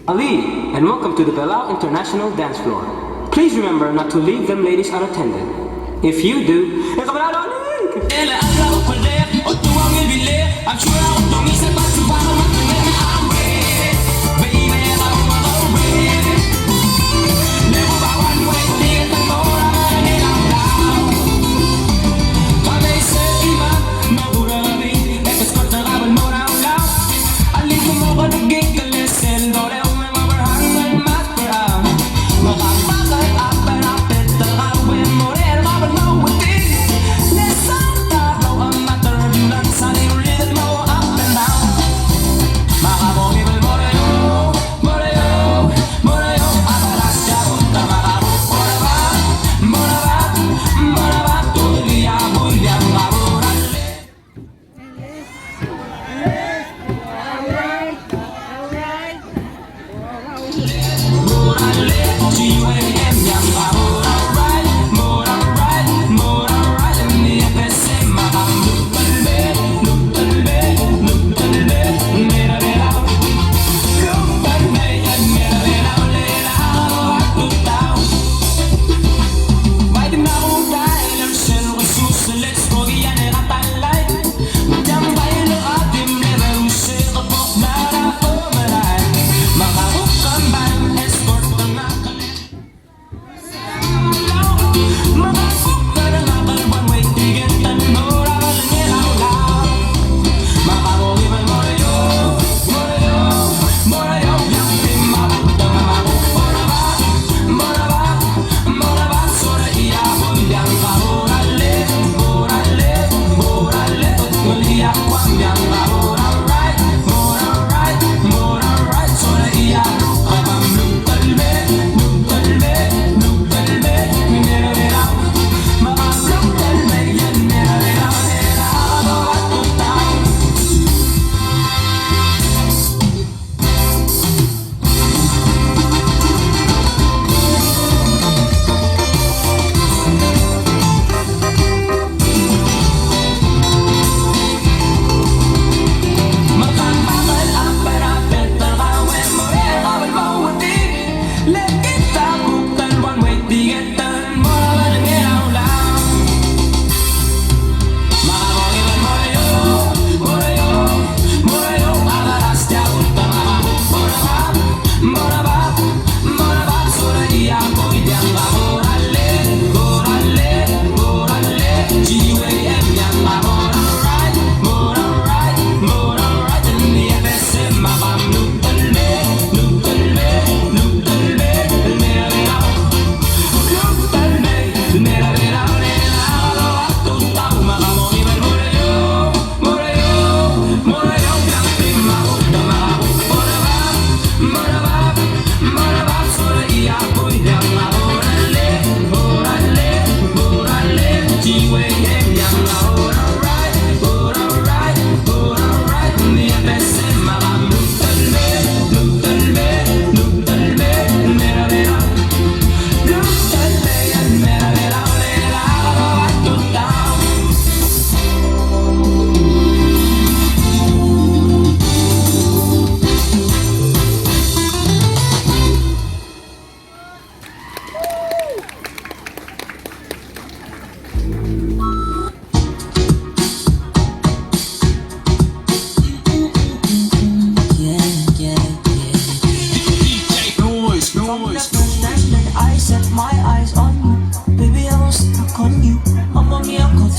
Ali, and welcome to the Belao International Dance Floor. Please remember not to leave them ladies unattended. If you do, I'm sure I don't miss it, but you follow my I'm ready. Baby, I'm ready. Never by one way, take the more I'm in out loud. My base is even, no good of me. Let the skirt that I will know out loud. I leave them over to get the lesson. Don't let me overhang and master out. Makapagay up and up at the highway. More than I will know with it. Let's start now, I'm not the none, sunny rhythm.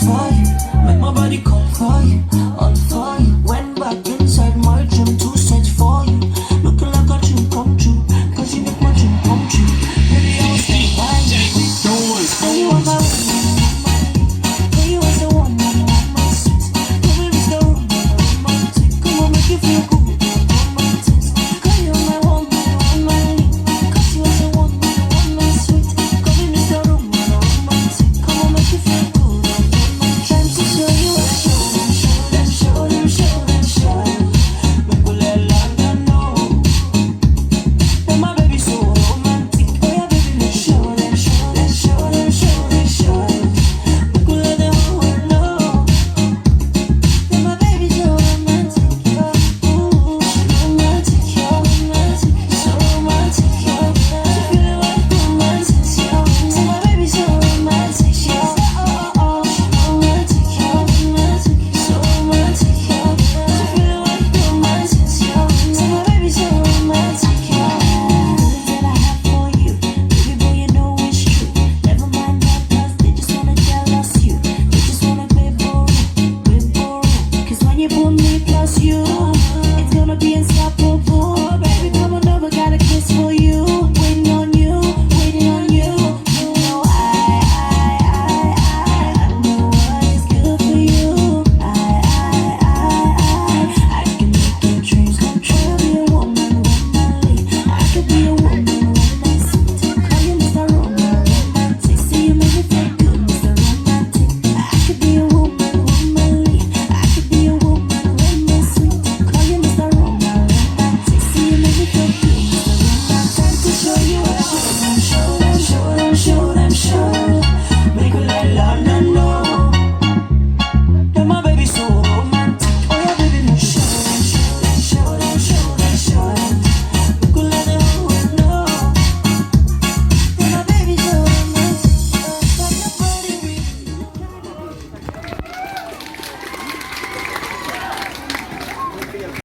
for you, make my body cold for you.